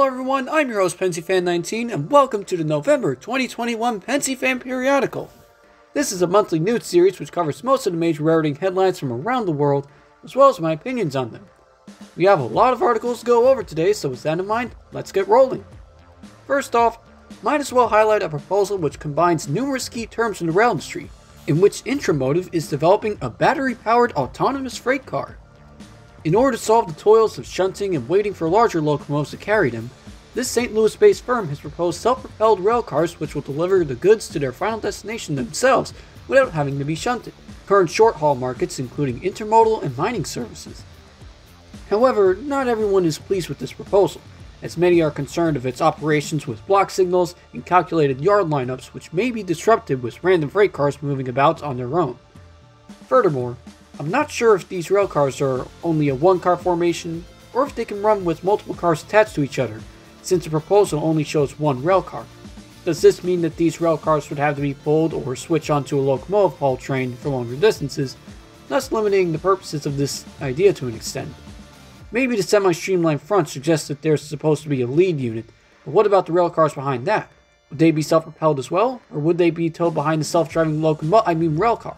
Hello everyone, I'm your host Pensyfan19 and welcome to the November 2021 Pensyfan Periodical. This is a monthly news series which covers most of the major railroading headlines from around the world, as well as my opinions on them. We have a lot of articles to go over today, so with that in mind, let's get rolling. First off, might as well highlight a proposal which combines numerous key terms in the rail industry, in which Intramotive is developing a battery-powered autonomous freight car. In order to solve the toils of shunting and waiting for larger locomotives to carry them, this St. Louis-based firm has proposed self-propelled rail cars which will deliver the goods to their final destination themselves without having to be shunted. Current short-haul markets including intermodal and mining services. However, not everyone is pleased with this proposal, as many are concerned of its operations with block signals and calculated yard lineups which may be disrupted with random freight cars moving about on their own. Furthermore, I'm not sure if these rail cars are only a one-car formation, or if they can run with multiple cars attached to each other, since the proposal only shows one rail car. Does this mean that these rail cars would have to be pulled or switch onto a locomotive haul train for longer distances, thus limiting the purposes of this idea to an extent? Maybe the semi-streamlined front suggests that there's supposed to be a lead unit, but what about the rail cars behind that? Would they be self-propelled as well, or would they be towed behind the self-driving rail car?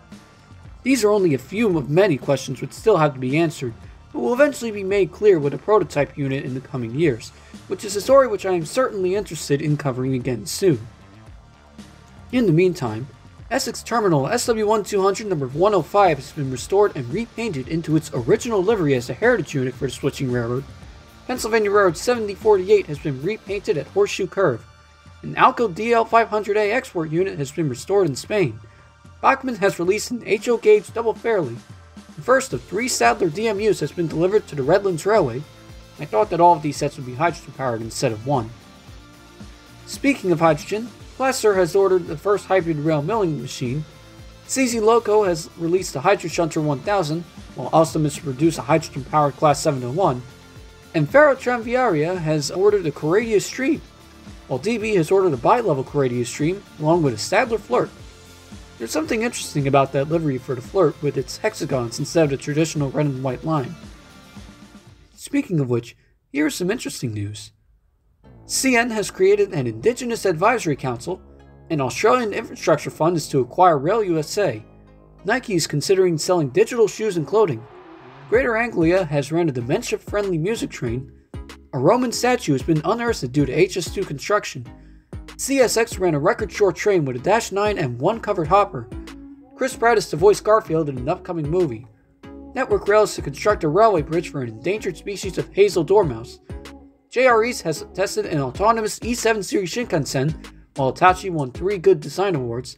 These are only a few of many questions which still have to be answered, but will eventually be made clear with a prototype unit in the coming years, which is a story which I am certainly interested in covering again soon. In the meantime, Essex Terminal SW1200 number 105 has been restored and repainted into its original livery as a heritage unit for the switching railroad. Pennsylvania Railroad 7048 has been repainted at Horseshoe Curve. An Alco DL500A export unit has been restored in Spain. Bachmann has released an HO gauge double fairly. The first of 3 Sadler DMUs has been delivered to the Redlands Railway. I thought that all of these sets would be hydrogen powered instead of one. Speaking of hydrogen, Plasser has ordered the first hybrid rail milling machine. CZ Loco has released the Hydro Shunter 1000, while Alstom is to produce a hydrogen powered Class 701. And Ferro Tranviaria has ordered a Coradia Stream, while DB has ordered a bi-level Coradia Stream along with a Stadler Flirt. There's something interesting about that livery for the Flirt with its hexagons instead of the traditional red and white line. Speaking of which, here's some interesting news. CN has created an Indigenous Advisory Council, an Australian infrastructure fund is to acquire Rail USA, Nike is considering selling digital shoes and clothing, Greater Anglia has run a dementia-friendly music train, a Roman statue has been unearthed due to HS2 construction, CSX ran a record short train with a Dash 9 and 1 covered hopper. Chris Pratt is to voice Garfield in an upcoming movie. Network Rail is to construct a railway bridge for an endangered species of hazel dormouse. JR East has tested an autonomous E7 series Shinkansen, while Hitachi won 3 Good Design Awards.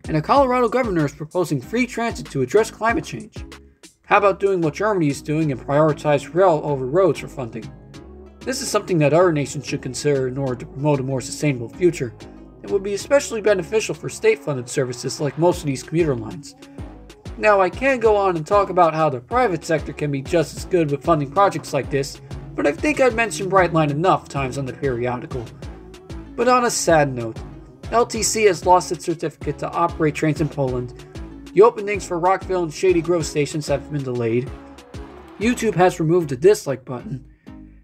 And a Colorado governor is proposing free transit to address climate change. How about doing what Germany is doing and prioritize rail over roads for funding? This is something that other nations should consider in order to promote a more sustainable future. It would be especially beneficial for state-funded services like most of these commuter lines. Now, I can go on and talk about how the private sector can be just as good with funding projects like this, but I think I've mentioned Brightline enough times on the periodical. But on a sad note, LTC has lost its certificate to operate trains in Poland, the openings for Rockville and Shady Grove stations have been delayed, YouTube has removed the dislike button,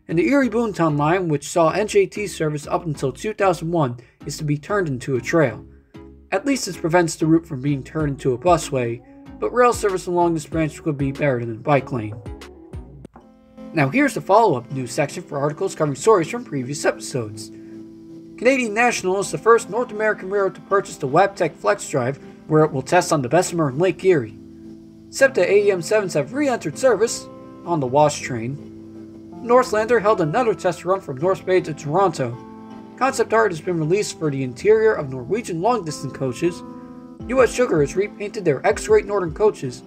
and the Erie Boontown line, which saw NJT service up until 2001, is to be turned into a trail. At least this prevents the route from being turned into a busway, but rail service along this branch could be better than a bike lane. Now here's the follow-up news section for articles covering stories from previous episodes. Canadian National is the first North American railroad to purchase the Wabtec Flex Drive, where it will test on the Bessemer and Lake Erie. SEPTA AEM7s have re-entered service on the Wash train. Northlander held another test run from North Bay to Toronto. Concept art has been released for the interior of Norwegian long-distance coaches. US Sugar has repainted their X-Rate Northern coaches.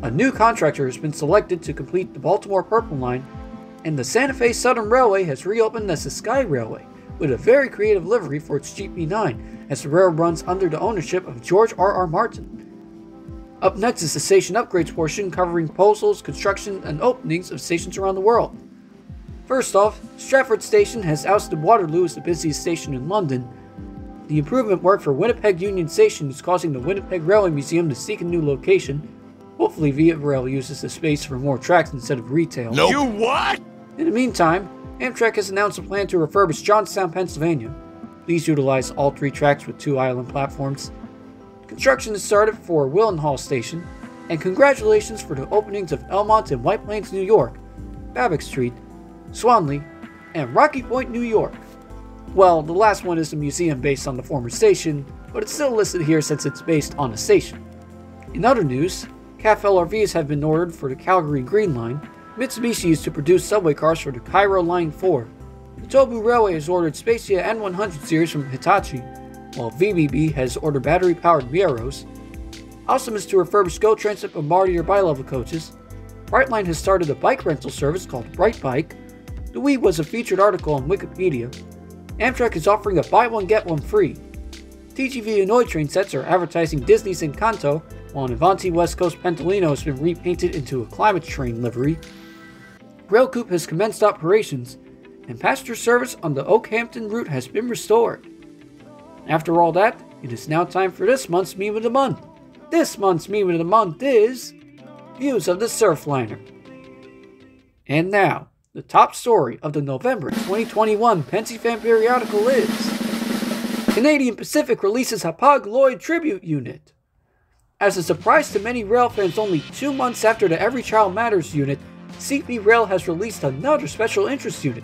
A new contractor has been selected to complete the Baltimore Purple Line. And the Santa Fe Southern Railway has reopened as the Sky Railway, with a very creative livery for its GP9, as the railroad runs under the ownership of George R.R. Martin. Up next is the station upgrades portion covering proposals, construction, and openings of stations around the world. First off, Stratford Station has ousted Waterloo as the busiest station in London. The improvement work for Winnipeg Union Station is causing the Winnipeg Railway Museum to seek a new location. Hopefully Via Rail uses the space for more tracks instead of retail. No. You what? In the meantime, Amtrak has announced a plan to refurbish Johnstown, Pennsylvania. These utilize all 3 tracks with 2 island platforms. Construction has started for Willenhall Station, and congratulations for the openings of Elmont and White Plains, New York, Babbitt Street, Swanley, and Rocky Point, New York. Well, the last one is a museum based on the former station, but it's still listed here since it's based on a station. In other news, CAFLRVs have been ordered for the Calgary Green Line. Mitsubishi is to produce subway cars for the Cairo Line 4. The Tobu Railway has ordered Spacia N100 series from Hitachi, while VBB has ordered battery-powered Vieros. Alstom is to refurbish GO Transit Bombardier bi-level coaches. Brightline has started a bike rental service called Bright Bike. The Wii was a featured article on Wikipedia. Amtrak is offering a buy one get one free. TGV Hanoi train sets are advertising Disney's Encanto, while an Avanti West Coast Pentolino has been repainted into a climate train livery. Railcoop has commenced operations, and passenger service on the Oakhampton route has been restored. After all that, it is now time for this month's Meme of the Month. This month's Meme of the Month is Views of the Surfliner. And now, the top story of the November 2021 Pensyfan Periodical is Canadian Pacific releases Hapag-Lloyd tribute unit. As a surprise to many rail fans only 2 months after the Every Child Matters unit, CP Rail has released another special interest unit,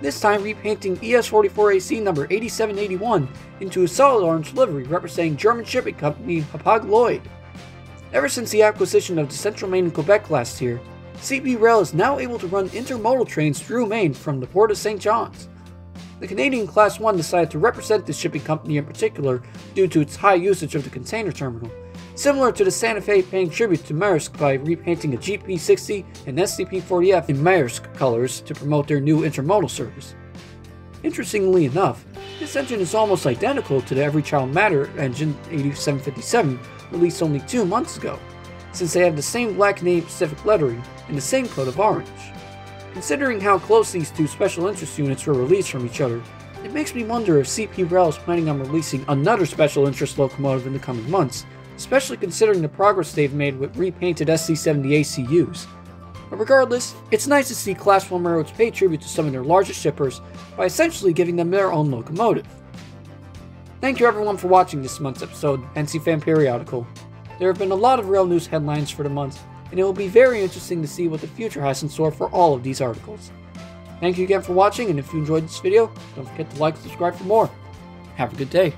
this time repainting ES44AC number 8781 into a solid orange livery representing German shipping company Hapag-Lloyd. Ever since the acquisition of the Central Maine and Quebec last year, CP Rail is now able to run intermodal trains through Maine from the Port of St. John's. The Canadian Class 1 decided to represent this shipping company in particular due to its high usage of the container terminal, similar to the Santa Fe paying tribute to Maersk by repainting a GP60 and SCP-40F in Maersk colors to promote their new intermodal service. Interestingly enough, this engine is almost identical to the Every Child Matter engine 8757 released only 2 months ago, since they have the same black Canadian Pacific lettering and the same coat of orange. Considering how close these 2 special interest units were released from each other, it makes me wonder if CP Rail is planning on releasing another special interest locomotive in the coming months, especially considering the progress they've made with repainted SC70 ACUs. But regardless, it's nice to see Class 1 railroads pay tribute to some of their largest shippers by essentially giving them their own locomotive. Thank you everyone for watching this month's episode of Pensyfan Periodical. There have been a lot of rail news headlines for the month, and it will be very interesting to see what the future has in store for all of these articles. Thank you again for watching, and if you enjoyed this video, don't forget to like and subscribe for more. Have a good day.